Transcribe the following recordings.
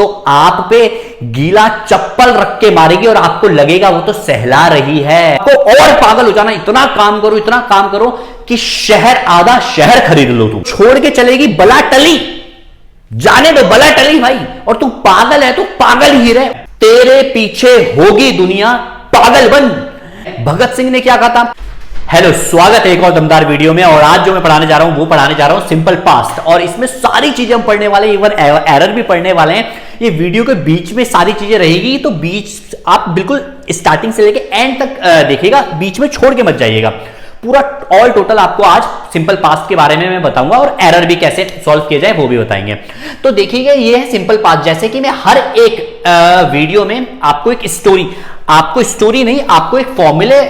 तो आप पे गीला चप्पल रख के मारेगी और आपको लगेगा वो तो सहला रही है। आपको और पागल हो जाना, इतना काम करो कि आधा शहर खरीद लो। तुम छोड़ के चलेगी बला टली, जाने दो बला टली भाई, और तू पागल है, तू पागल ही रहे, तेरे पीछे होगी दुनिया, पागल बन। भगत सिंह ने क्या कहा था? हेलो, स्वागत है एक और दमदार वीडियो में। और आज जो मैं पढ़ाने जा रहा हूं सिंपल पास्ट, और इसमें सारी चीजें हम पढ़ने वाले, इवन एरर भी पढ़ने वाले हैं। ये वीडियो के बीच में सारी चीजें रहेगी, तो बीच आप बिल्कुल स्टार्टिंग से लेके एंड तक देखिएगा, बीच में छोड़ के मत जाइएगा। पूरा ऑल टोटल आपको आज सिंपल पास्ट के बारे में मैं बताऊंगा, और एरर भी कैसे सॉल्व किए जाए वो भी बताएंगे। तो देखिएगा, ये है सिंपल पास्ट। जैसे कि मैं हर एक वीडियो में आपको एक स्टोरी नहीं, आपको एक फॉर्मूले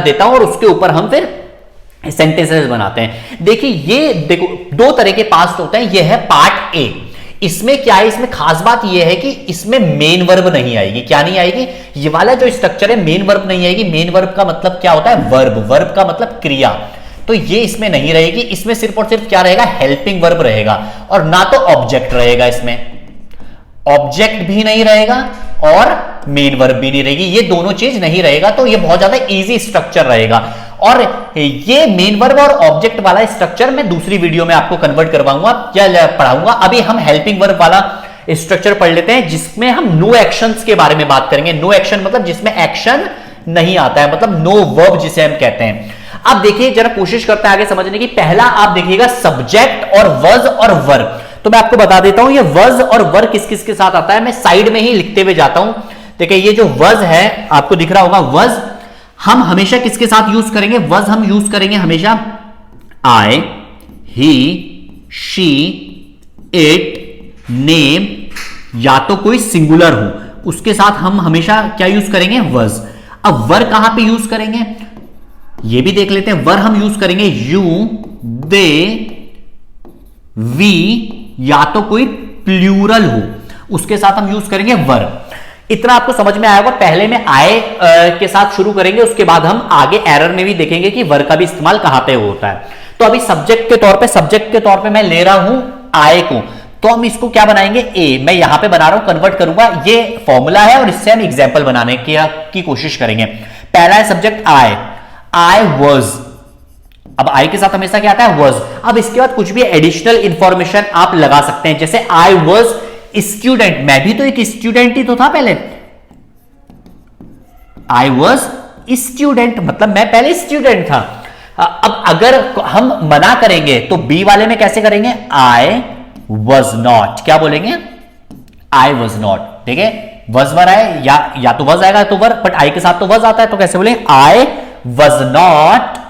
देता हूं, और उसके ऊपर हम फिर सेंटेंसेस बनाते हैं। देखिए, देखो दो तरह के पास्ट होते हैं। ये है पार्ट ए। इसमें क्या है, इसमें खास बात यह है कि इसमें मेन वर्ब नहीं आएगी। क्या नहीं आएगी? ये वाला जो स्ट्रक्चर है, मेन वर्ब नहीं आएगी। मेन वर्ब का मतलब क्या होता है? वर्ब। वर्ब का मतलब क्रिया। तो ये इसमें नहीं रहेगी। इसमें सिर्फ और सिर्फ क्या रहेगा? हेल्पिंग वर्ब रहेगा, और ना तो ऑब्जेक्ट रहेगा। इसमें ऑब्जेक्ट भी नहीं रहेगा और मेन वर्ब भी नहीं रहेगी। ये दोनों चीज नहीं रहेगा, तो ये बहुत ज्यादा इजी स्ट्रक्चर रहेगा। और ये मेन वर्ब और ऑब्जेक्ट वाला स्ट्रक्चर मैं दूसरी वीडियो में आपको कन्वर्ट करवाऊंगा या पढ़ाऊंगा। अभी हम हेल्पिंग वर्ब वाला स्ट्रक्चर पढ़ लेते हैं, जिसमें हम नो एक्शंस के बारे में बात करेंगे। नो एक्शन मतलब जिसमें एक्शन नहीं आता है, मतलब नो वर्ब जिसे हम कहते हैं। अब देखिए, जरा कोशिश करते हैं आगे समझने की। पहला आप देखिएगा सब्जेक्ट और वज और वर्ब। तो मैं आपको बता देता हूं, ये वज और वर्ब किस किस के साथ आता है। मैं साइड में ही लिखते हुए जाता हूं। देखिए, ये जो वज है आपको दिख रहा होगा, वज हम हमेशा किसके साथ यूज करेंगे? वज हम यूज करेंगे हमेशा आई, ही, शी, इट, नेम, या तो कोई सिंगुलर हो उसके साथ हम हमेशा क्या यूज करेंगे? वज। अब वर कहां पे यूज करेंगे ये भी देख लेते हैं। वर हम यूज करेंगे यू, दे, वी, या तो कोई प्लूरल हो उसके साथ हम यूज करेंगे वर। इतना आपको समझ में आया होगा। पहले में आए के साथ शुरू करेंगे, उसके बाद हम आगे एरर में भी देखेंगे कि वर का भी इस्तेमाल कहां पे होता है। तो अभी सब्जेक्ट के तौर पे मैं ले रहा हूं आए को, तो हम इसको क्या बनाएंगे? ए। मैं यहां पे बना रहा हूं, कन्वर्ट करूंगा। ये फॉर्मूला है और इससे हम एग्जाम्पल बनाने की कोशिश करेंगे। पहला है सब्जेक्ट आई वॉज। अब आई के साथ हमेशा क्या आता है? वॉज। अब इसके बाद कुछ भी एडिशनल इंफॉर्मेशन आप लगा सकते हैं, जैसे आई वॉज स्टूडेंट। मैं भी तो एक स्टूडेंट ही तो था पहले। आई वॉज स्टूडेंट मतलब मैं पहले स्टूडेंट था। अब अगर हम मना करेंगे तो बी वाले में कैसे करेंगे? आई वॉज नॉट। क्या बोलेंगे? I was not. ठीक है, वॉज वर आए, या तो वॉज आएगा तो वर, बट आई के साथ तो वॉज आता है, तो कैसे बोलेंगे? I was not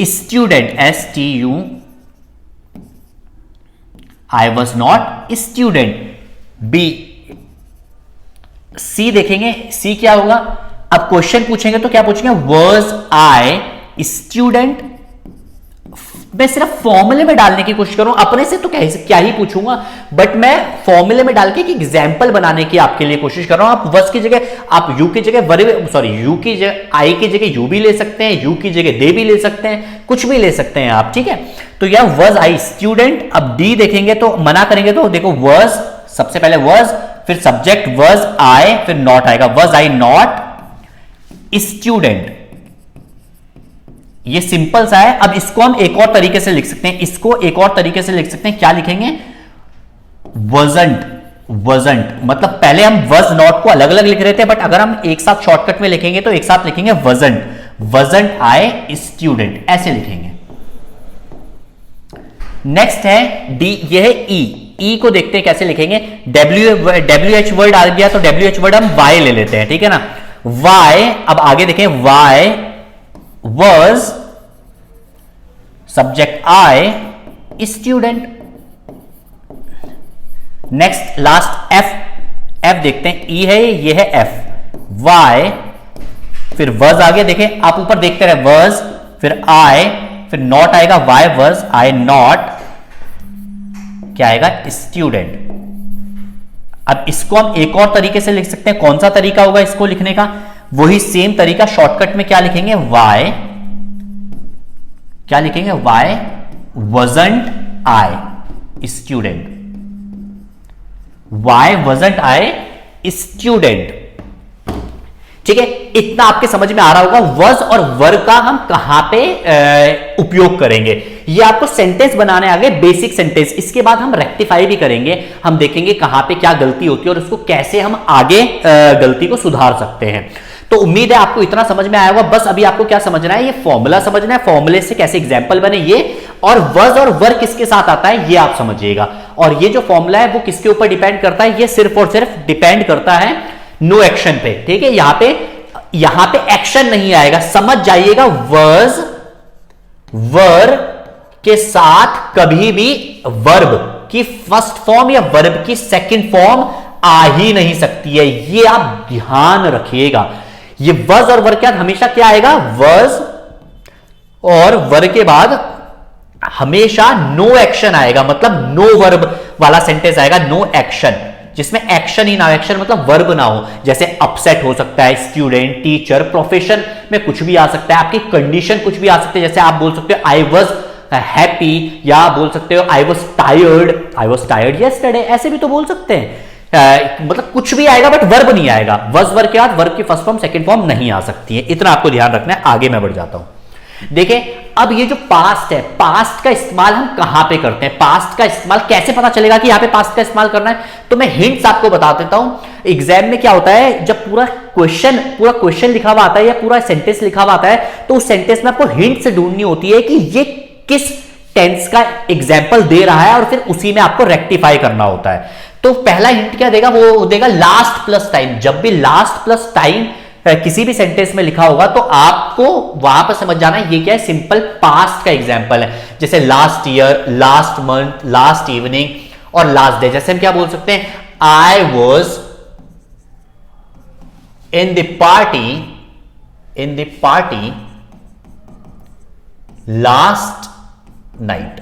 student, STU। I was not student. B. C देखेंगे, सी क्या होगा? अब क्वेश्चन पूछेंगे तो क्या पूछेंगे? Was I student. मैं सिर्फ फॉर्मूले में डालने की कोशिश करूं, अपने से तो क्या ही पूछूंगा, बट मैं फॉर्मूले में डाल के एक एग्जाम्पल बनाने की आपके लिए कोशिश कर रहा हूं। आप वॉज की जगह, आप यू की जगह यू की जगह, आई की जगह यू भी ले सकते हैं, यू की जगह दे भी ले सकते हैं, कुछ भी ले सकते हैं आप। ठीक है, तो यह वॉज आई स्टूडेंट। अब डी देखेंगे तो मना करेंगे तो देखो, वॉज सबसे पहले वॉज, फिर सब्जेक्ट वॉज आई, फिर नॉट आएगा। Was I not student. ये सिंपल सा है। अब इसको हम एक और तरीके से लिख सकते हैं। क्या लिखेंगे? वजंट। मतलब पहले हम वज नॉट को अलग अलग लिख रहे थे, बट अगर हम एक साथ शॉर्टकट में लिखेंगे तो एक साथ लिखेंगे वजंट आई स्टूडेंट, ऐसे लिखेंगे। नेक्स्ट है डी, ये है ई को देखते हैं कैसे लिखेंगे। WH वर्ड आ गया, तो WH वर्ड हम वाई ले लेते हैं। ठीक है ना, वाई। अब आगे देखें, why was subject I student. Next last F देखते हैं। ई है, ये है एफ। वाई, फिर वॉज आ गया। देखें आप ऊपर देखते रहे, वॉज, फिर आई, फिर नॉट आएगा। वाई वॉज आई नॉट, क्या आएगा? स्टूडेंट। अब इसको हम एक और तरीके से लिख सकते हैं। कौन सा तरीका होगा इसको लिखने का? वही सेम तरीका, शॉर्टकट में क्या लिखेंगे? वाई, क्या लिखेंगे? Y वजंट I student. Y wasn't I student. ठीक है, इतना आपके समझ में आ रहा होगा। वॉज और वर का हम कहां पे उपयोग करेंगे, ये आपको सेंटेंस बनाने आ गए, बेसिक सेंटेंस। इसके बाद हम रेक्टिफाई भी करेंगे, हम देखेंगे कहां पे क्या गलती होती है और उसको कैसे हम आगे गलती को सुधार सकते हैं। तो उम्मीद है आपको इतना समझ में आया होगा। बस अभी आपको क्या समझना है, ये फॉर्मूला समझना है, फॉर्मूले से कैसे एग्जाम्पल बने ये, और वॉज और वर किसके साथ आता है ये आप समझिएगा। और ये जो फॉर्मूला है वो किसके ऊपर डिपेंड करता है, ये सिर्फ और सिर्फ डिपेंड करता है नो एक्शन पे। ठीक है, यहां पे एक्शन नहीं आएगा, समझ जाइएगा। वर्ज वर के साथ कभी भी वर्ब की फर्स्ट फॉर्म या वर्ब की सेकंड फॉर्म आ ही नहीं सकती है, ये आप ध्यान रखिएगा। ये वर्ज और वर के बाद हमेशा क्या आएगा, वर्ज और वर के बाद हमेशा नो एक्शन आएगा, मतलब नो वर्ब वाला सेंटेंस आएगा, नो एक्शन, जिसमें एक्शन ही ना हो। एक्शन मतलब वर्ब ना हो, जैसे अपसेट हो सकता है, स्टूडेंट, टीचर, प्रोफेशन में कुछ भी आ सकता है, आपकी कंडीशन कुछ भी आ सकती है। जैसे आप बोल सकते हो आई वॉज हैप्पी, या बोल सकते हो आई वॉज टायर्ड यस्टरडे, ऐसे भी तो बोल सकते हैं। मतलब कुछ भी आएगा बट वर्ब नहीं आएगा। वॉज वर्ब के बाद वर्ब की फर्स्ट फॉर्म सेकंड फॉर्म नहीं आ सकती है, इतना आपको ध्यान रखना है। आगे मैं बढ़ जाता हूं। देखिए, अब ये जो पास्ट है, पास्ट का इस्तेमाल हम कहां पे करते हैं, पास्ट का इस्तेमाल कैसे पता चलेगा कि यहां पे पास्ट का इस्तेमाल करना है, तो मैं हिंट्स आपको बता देता हूं। एग्जाम में क्या होता है, जब पूरा क्वेश्चन लिखा हुआ आता है या पूरा सेंटेंस लिखा हुआ आता है, तो उस सेंटेंस में आपको हिंट्स ढूंढनी होती है कि ये किस टेंस का एग्जाम्पल दे रहा है, और फिर उसी में आपको रेक्टिफाई करना होता है। तो पहला हिंट क्या देगा, वो देगा लास्ट प्लस टाइम। जब भी लास्ट प्लस टाइम किसी भी सेंटेंस में लिखा होगा तो आपको वहां पर समझ जाना है ये क्या है, सिंपल पास्ट का एग्जांपल है। जैसे last year, last month, last evening और लास्ट डे। जैसे हम क्या बोल सकते हैं, I was in the party last night.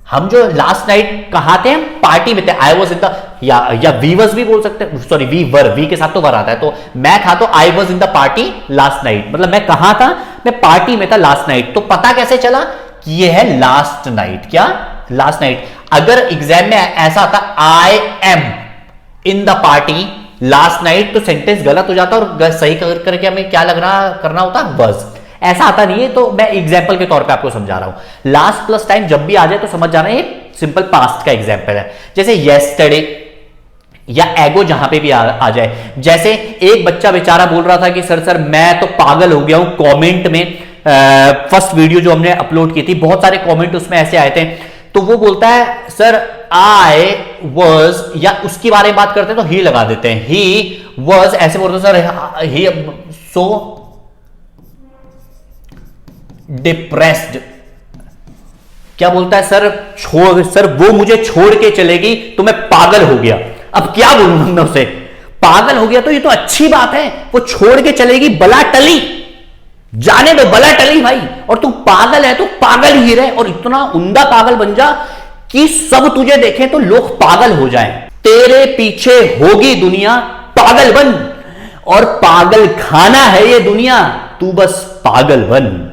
हम जो लास्ट नाइट कहां थे, हम पार्टी में थे। आई वॉज इन द, या वी वॉज भी बोल सकते हैं, सॉरी वी वर, वी के साथ तो वर आता है, तो मैं था तो I was in the party last night, मतलब मैं कहां था, मैं पार्टी में था लास्ट नाइट। तो पता कैसे चला कि ये है लास्ट नाइट, क्या लास्ट नाइट। अगर एग्जाम में ऐसा आता I am in the party last night, तो सेंटेंस गलत हो जाता और सही करके हमें क्या करना होता, वॉज। ऐसा आता नहीं है, तो मैं एग्जाम्पल के तौर पे आपको समझा रहा हूं। लास्ट प्लस टाइम जब भी आ जाए तो समझ जाना ये सिंपल पास्ट का एग्जाम्पल है। जैसे येस्टरडे या एगो जहां पे भी आ जाए। जैसे एक बच्चा बेचारा बोल रहा था कि सर मैं तो पागल हो गया हूं, कमेंट में फर्स्ट वीडियो जो हमने अपलोड की थी, बहुत सारे कमेंट उसमें ऐसे आए थे। तो वो बोलता है सर आई वॉज, या उसके बारे में बात करते हैं तो ही लगा देते हैं, ही वॉज ऐसे बोलते सर ही सो डिप्रेस्ड। क्या बोलता है, सर वो मुझे छोड़ के चलेगी तो मैं पागल हो गया। अब क्या बोलूं मैं उसे, पागल हो गया तो ये तो अच्छी बात है, वो छोड़ के चलेगी, बला टली, जाने दो, बला टली भाई। और तू पागल है तो पागल ही रहे, और इतना उम्दा पागल बन जा कि सब तुझे देखें तो लोग पागल हो जाएं। तेरे पीछे होगी दुनिया, पागल बन, और पागल खाना है ये दुनिया, तू बस पागल बन।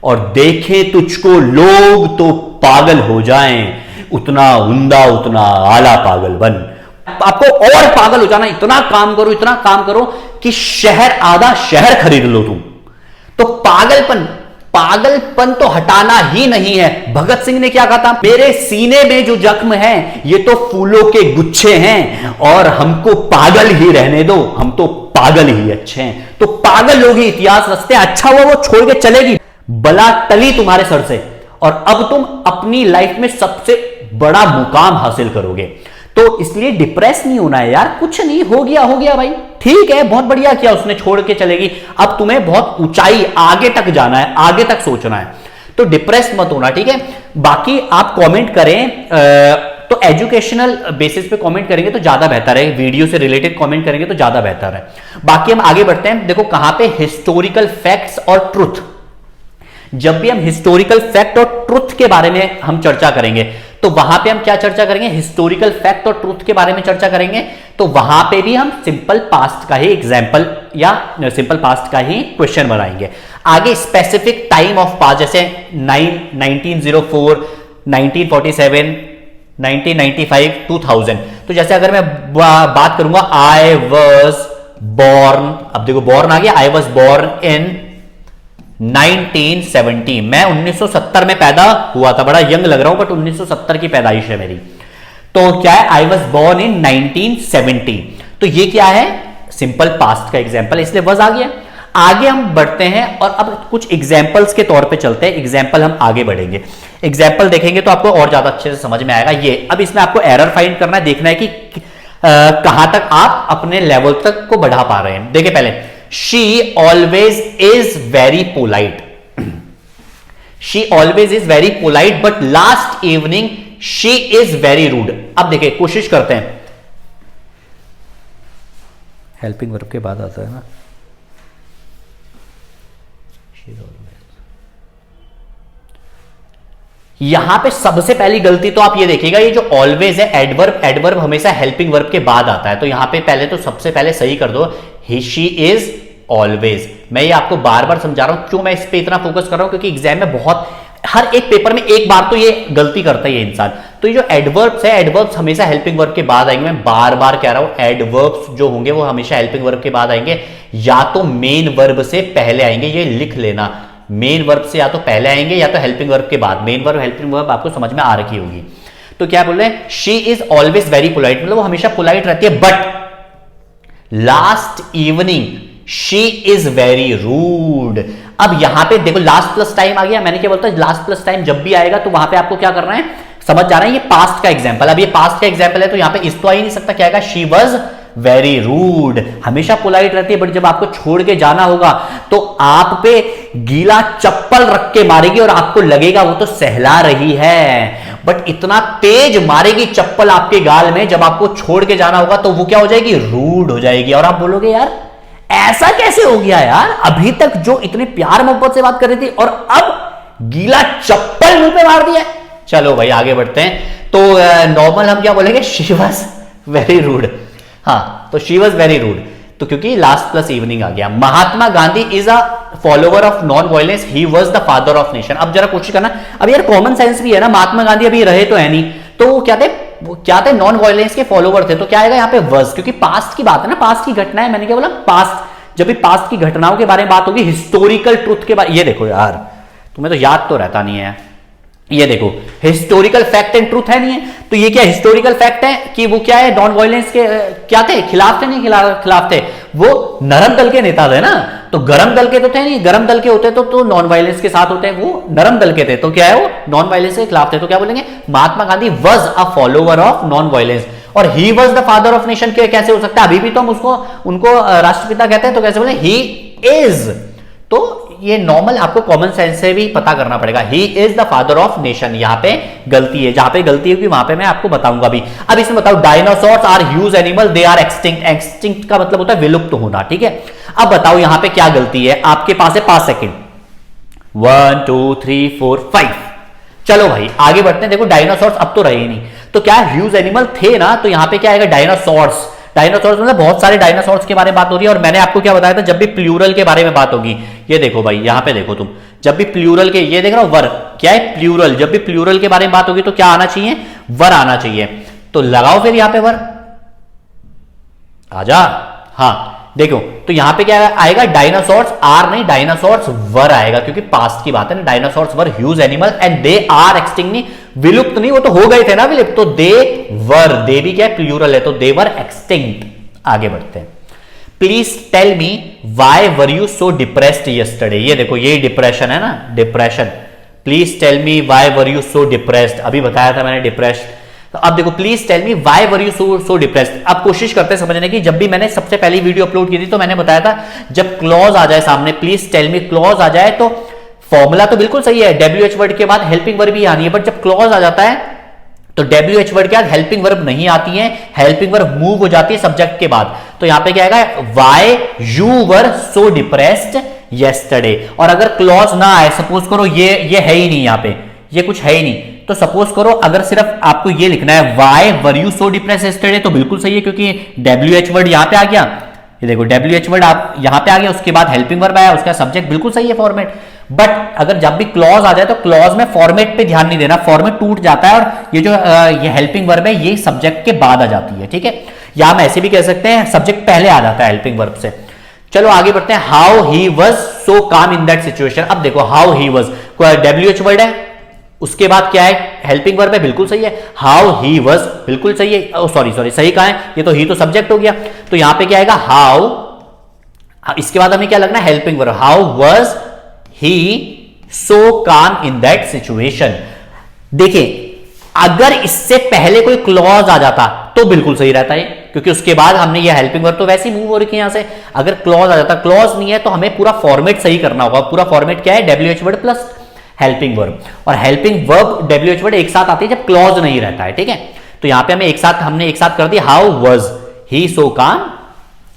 और देखे तुझको लोग तो पागल हो जाएं, उतना उम्दा उतना आला पागल बन। आपको और पागल हो जाना, इतना काम करो कि शहर आधा शहर खरीद लो तुम। तो पागलपन तो हटाना ही नहीं है। भगत सिंह ने क्या कहा था, मेरे सीने में जो जख्म है ये तो फूलों के गुच्छे हैं, और हमको पागल ही रहने दो, हम तो पागल ही अच्छे हैं। तो पागल लोग ही इतिहास रचते हैं। अच्छा हुआ वो छोड़ के चलेगी, बला टली तुम्हारे सर से, और अब तुम अपनी लाइफ में सबसे बड़ा मुकाम हासिल करोगे। तो इसलिए डिप्रेस नहीं होना है यार, कुछ नहीं, हो गया भाई, ठीक है, बहुत बढ़िया किया उसने, छोड़ के चलेगी। अब तुम्हें बहुत ऊंचाई आगे तक जाना है, आगे तक सोचना है, तो डिप्रेस मत होना, ठीक है। बाकी आप कमेंट करें, तो एजुकेशनल बेसिस पे कमेंट करेंगे तो ज्यादा बेहतर है, वीडियो से रिलेटेड कमेंट करेंगे तो ज्यादा बेहतर है। बाकी हम आगे बढ़ते हैं। देखो कहां पे हिस्टोरिकल फैक्ट्स और ट्रुथ, जब भी हम हिस्टोरिकल फैक्ट और ट्रुथ के बारे में हम चर्चा करेंगे तो वहां पे हम क्या चर्चा करेंगे, हिस्टोरिकल फैक्ट और ट्रुथ के बारे में चर्चा करेंगे। तो वहां पे भी हम सिंपल पास्ट का ही एग्जांपल या सिंपल पास्ट का ही क्वेश्चन बनाएंगे। आगे स्पेसिफिक टाइम ऑफ पास्ट, जैसे 1904, 1947, 1995 2000। तो जैसे अगर मैं बात करूंगा आई वॉज बॉर्न, अब देखो बॉर्न आ गया, आई वॉज बॉर्न इन 1970, मैं 1970 में पैदा हुआ था, बड़ा यंग लग रहा हूं बट 1970 की पैदाइश है मेरी। तो क्या है, आई वॉज बॉर्न इन 1970। तो ये क्या है, सिंपल पास्ट का एग्जाम्पल, इसलिए वॉज आ गया। आगे हम बढ़ते हैं और अब कुछ एग्जाम्पल्स के तौर पे चलते हैं, एग्जाम्पल हम आगे बढ़ेंगे, एग्जाम्पल देखेंगे तो आपको और ज्यादा अच्छे से समझ में आएगा। ये अब इसमें आपको एरर फाइंड करना है, देखना है कि कहां तक आप अपने लेवल तक को बढ़ा पा रहे हैं। देखिए पहले, she always is very polite, she always is very polite but last evening she is very rude. अब देखिए कोशिश करते हैं, हेल्पिंग वर्ब के बाद आता है ना, यहां पे सबसे पहली गलती तो आप ये देखिएगा, ये जो ऑलवेज है एडवर्ब, एडवर्ब हमेशा हेल्पिंग वर्ब के बाद आता है। तो यहां पे पहले तो सबसे पहले सही कर दो, ही शी इज ऑलवेज। मैं ये आपको बार बार समझा रहा हूं, क्यों मैं इस पे इतना फोकस कर रहा हूं, क्योंकि एग्जाम में बहुत, हर एक पेपर में एक बार तो ये गलती करता है ये इंसान। तो ये जो एडवर्ब्स है, एडवर्ब्स हमेशा हेल्पिंग वर्ब के बाद आएंगे। मैं बार बार कह रहा हूं, एडवर्ब्स जो होंगे वो हमेशा हेल्पिंग वर्ब के बाद आएंगे, या तो मेन वर्ब से पहले आएंगे, ये लिख लेना, मेन वर्ब से या तो पहले आएंगे या तो हेल्पिंग वर्ब के बाद। मेन वर्ब हेल्पिंग वर्ब आपको समझ में आ रखी होगी। तो क्या बोल रहे हैं, she is always very polite, मतलब वो हमेशा पोलाइट रहती है, but last evening she is very rude. अब यहां पे देखो लास्ट प्लस टाइम आ गया, मैंने क्या बोलता है, लास्ट प्लस टाइम जब भी आएगा तो वहां पे आपको क्या करना है, समझ जा रहा है, ये पास्ट का एग्जाम्पल। अब ये पास्ट का एग्जाम्पल है तो यहां पे इस तो आ ही नहीं सकता, क्या आएगा, शी वॉज वेरी रूड, हमेशा पोलाइट रहती है बट जब आपको छोड़ के जाना होगा तो आप पे गीला चप्पल रख के मारेगी और आपको लगेगा वो तो सहला रही है, बट इतना तेज मारेगी चप्पल आपके गाल में, जब आपको छोड़ के जाना होगा तो वो क्या हो जाएगी, रूड हो जाएगी। और आप बोलोगे यार ऐसा कैसे हो गया यार, अभी तक जो इतने प्यार मोहब्बत से बात कर रही थी और अब गीला चप्पल मुंह पे मार दिया। चलो भाई आगे बढ़ते हैं। तो नॉर्मल हम क्या बोलेंगे, शी वॉज वेरी रूड। हाँ, तो शी वॉज वेरी रूड, तो क्योंकि लास्ट प्लस इवनिंग आ गया। Mahatma Gandhi is a follower of non violence, he was the father of nation. अब जरा कोशिश करना, अब यार कॉमन सेंस भी है ना, महात्मा गांधी अभी रहे तो है नहीं, तो वो क्या थे, नॉन वायलेंस के फॉलोवर थे, तो क्या आएगा यहाँ पे वर्स, क्योंकि पास्ट की बात है ना, पास्ट की घटना है। मैंने क्या बोला, पास्ट, जब भी पास्ट की घटनाओं के बारे में बात होगी, हिस्टोरिकल ट्रुथ के बारे, ये देखो यार तुम्हें तो याद तो रहता नहीं है, ये देखो हिस्टोरिकल फैक्ट एंड ट्रूथ है नहीं है, तो ये क्या हिस्टोरिकल फैक्ट है कि वो क्या है, नॉन वायलेंस के क्या थे, खिलाफ थे, नहीं खिलाफ थे, वो नरम दल के नेता थे ना, तो गरम दल के तो थे नहीं, गरम दल के होते तो नॉन वायलेंस के साथ होते हैं, वो नरम दल के थे, तो क्या है वो नॉन वायलेंस के खिलाफ थे। तो क्या बोलेंगे, Mahatma Gandhi was a follower of non violence, और he was the father of nation कैसे हो सकता है, अभी भी तो हम उनको राष्ट्रपिता कहते हैं, तो कैसे बोले, ही इज। तो ये नॉर्मल आपको कॉमन सेंस से भी पता करना पड़ेगा, he is the father of nation. यहां पे गलती है, जहां पे गलती होगी वहां पे मैं आपको बताऊंगा भी। अब इसमें बताओ, dinosaurs are huge animal, they are extinct. Extinct का मतलब होता है विलुप्त होना, ठीक है। अब बताओ यहां पे क्या गलती है, आपके पास है 5 सेकंड, 1 2 3 4 5। चलो भाई आगे बढ़ते हैं। देखो डायनासोर्स अब तो रहे ही नहीं, तो क्या ह्यूज एनिमल थे ना, तो यहां पे क्या आएगा, डायनासोर्स। डायनासोर्स मतलब बहुत सारे डायनासोर्स के बारे में बात हो रही है, और मैंने आपको क्या बताया था, जब भी प्लूरल के बारे में बात होगी, ये देखो भाई यहां पे देखो तुम, जब भी प्लूरल के, ये देख रहा हो वर, क्या है प्लूरल, जब भी प्लूरल के बारे में बात होगी तो क्या आना चाहिए, वर आना चाहिए। तो लगाओ फिर यहां पे वर, आजा। हाँ देखो, तो यहां पे क्या आएगा, डायनासोर्स आर नहीं, डायनासोर्स वर आएगा, क्योंकि पास्ट की बात है ना, dinosaurs were huge animal and they are extinct, नहीं विलुप्त नहीं, वो तो हो गए थे ना विलुप्त, तो दे वर, दे भी क्या है प्लूरल है, तो दे वर एक्सटिंक्ट। आगे बढ़ते हैं। Please tell me why were you so depressed yesterday. ये देखो ये डिप्रेशन है ना, depression. Please tell me why were you so depressed, अभी बताया था मैंने डिप्रेस्ड। तो अब देखो, please tell me why were you so depressed. अब कोशिश करते हैं समझने की, जब भी मैंने सबसे पहली वीडियो अपलोड की थी तो मैंने बताया था, जब क्लॉज आ जाए सामने, प्लीज टेल मी क्लॉज आ जाए, तो फॉर्मूला तो बिल्कुल सही है, WH वर्ड के बाद हेल्पिंग वर्ब भी आनी है, बट जब क्लॉज आ जाता है तो WH वर्ड के बाद हेल्पिंग वर्ब नहीं आती है, हेल्पिंग वर्ब मूव हो जाती है सब्जेक्ट के बाद। तो यहां पे क्या आएगा, why you were so depressed yesterday. और अगर क्लॉज ना आए, सपोज करो ये है ही नहीं, यहां पे ये कुछ है ही नहीं, तो सपोज करो अगर सिर्फ आपको ये लिखना है why were you so depressed yesterday, तो बिल्कुल सही है, क्योंकि WH वर्ड यहां पे आ गया, ये देखो WH वर्ड आप यहां पे आ गया, उसके बाद हेल्पिंग वर्ब आया, उसका सब्जेक्ट बिल्कुल सही है फॉर्मेट। बट अगर जब भी क्लॉज आ जाए तो क्लॉज में फॉर्मेट पे ध्यान नहीं देना, फॉर्मेट टूट जाता है और ये जो ये हेल्पिंग वर्ब है ये सब्जेक्ट के बाद आ जाती है, ठीक है। या हम ऐसे भी कह सकते हैं सब्जेक्ट पहले आ जाता है हेल्पिंग वर्ब से। चलो आगे बढ़ते हैं। How he was so calm in that situation. अब देखो हाउ ही वॉज, कोई WH वर्ड है, उसके बाद क्या है, हेल्पिंग वर्ब है, बिल्कुल सही है। हाउ ही वॉज बिल्कुल सही है, सॉरी सही कहा है, ये तो ही तो सब्जेक्ट हो गया, तो यहां पे क्या आएगा हाउ, इसके बाद हमें क्या लगना है, helping verb. How was he so calm in that situation. देखिए अगर इससे पहले कोई क्लॉज आ जाता तो बिल्कुल सही रहता है, क्योंकि उसके बाद हमने ये हेल्पिंग वर्ब तो वैसे ही मूव हो रखी है यहां से। अगर क्लॉज आ जाता, क्लॉज नहीं है तो हमें पूरा फॉर्मेट सही करना होगा। पूरा फॉर्मेट क्या है, WH word plus helping verb, और हेल्पिंग वर्ब WH वर्ड एक साथ आती है जब क्लॉज नहीं रहता है, ठीक है। तो यहां पे हमने एक साथ कर दिया, how was he so calm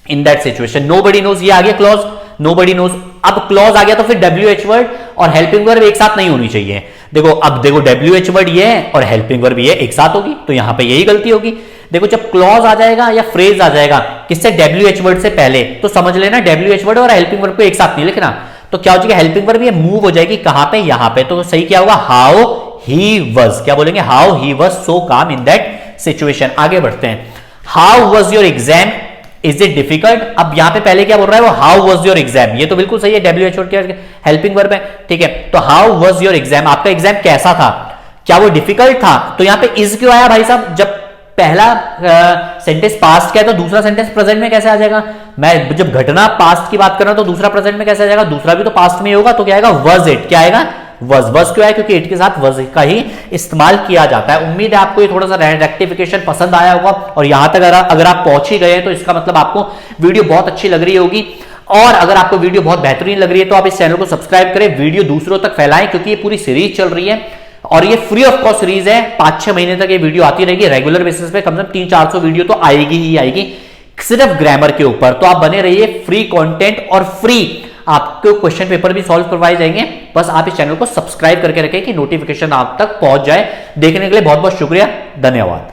in that situation. Nobody knows, ये आ गया क्लॉज, नोबडी नोज। अब क्लॉज आ गया तो फिर WH वर्ड और हेल्पिंग वर्ब एक साथ नहीं होनी चाहिए। देखो अब देखो WH वर्ड ये है और हेल्पिंग वर्ब ये एक साथ होगी, तो यहां पे यही गलती होगी। देखो जब क्लॉज आ जाएगा या फ्रेज आ जाएगा किससे, WH वर्ड से पहले, तो समझ लेना WH वर्ड और हेल्पिंग वर्ब को एक साथ नहीं लिखना। तो क्या हो जाएगा, हेल्पिंग वर्ब ये मूव हो जाएगी कहां पे, यहां पे। तो सही क्या होगा, हाउ ही वाज, क्या बोलेंगे, how he was so calm in that situation. आगे बढ़ते हैं। How was your exam, is it difficult. अब यहां पे पहले क्या बोल रहा है वो, हाउ वाज योर एग्जाम, ये तो बिल्कुल सही है, WH वर्ड क्या हेल्पिंग वर्ब है, ठीक है। तो हाउ वाज योर एग्जाम, आपका एग्जाम कैसा था, क्या वो डिफिकल्ट था। तो यहां पे इज क्यों आया भाई साहब, जब पहला सेंटेंस पास्ट का है तो दूसरा सेंटेंस प्रेजेंट में कैसे आ जाएगा। मैं जब घटना पास्ट की बात कर रहा हूं तो दूसरा प्रेजेंट में कैसे आ जाएगा, दूसरा भी तो पास्ट में होगा, तो क्या आएगा, वाज इट, क्या आएगा, वज क्यों है, क्योंकि इट के साथ वज का ही इस्तेमाल किया जाता है। उम्मीद है आपको ये थोड़ा सा रेक्टिफिकेशन पसंद आया होगा, और यहां तक अगर आप पहुंच ही गए हैं तो इसका मतलब आपको वीडियो बहुत अच्छी लग रही होगी। और अगर आपको वीडियो बहुत बेहतरीन लग रही है तो आप इस चैनल को सब्सक्राइब करें, वीडियो दूसरों तक फैलाएं, क्योंकि ये पूरी सीरीज चल रही है और ये फ्री ऑफ कॉस्ट सीरीज है। 5-6 महीने तक ये वीडियो आती रहेगी रेगुलर बेसिस पे, कम से कम 300-400 वीडियो तो आएगी ही आएगी सिर्फ ग्रामर के ऊपर। तो आप बने रहिए, फ्री कंटेंट और फ्री आपको क्वेश्चन पेपर भी सॉल्व करवाए जाएंगे। बस आप इस चैनल को सब्सक्राइब करके रखें कि नोटिफिकेशन आप तक पहुंच जाए। देखने के लिए बहुत बहुत शुक्रिया, धन्यवाद।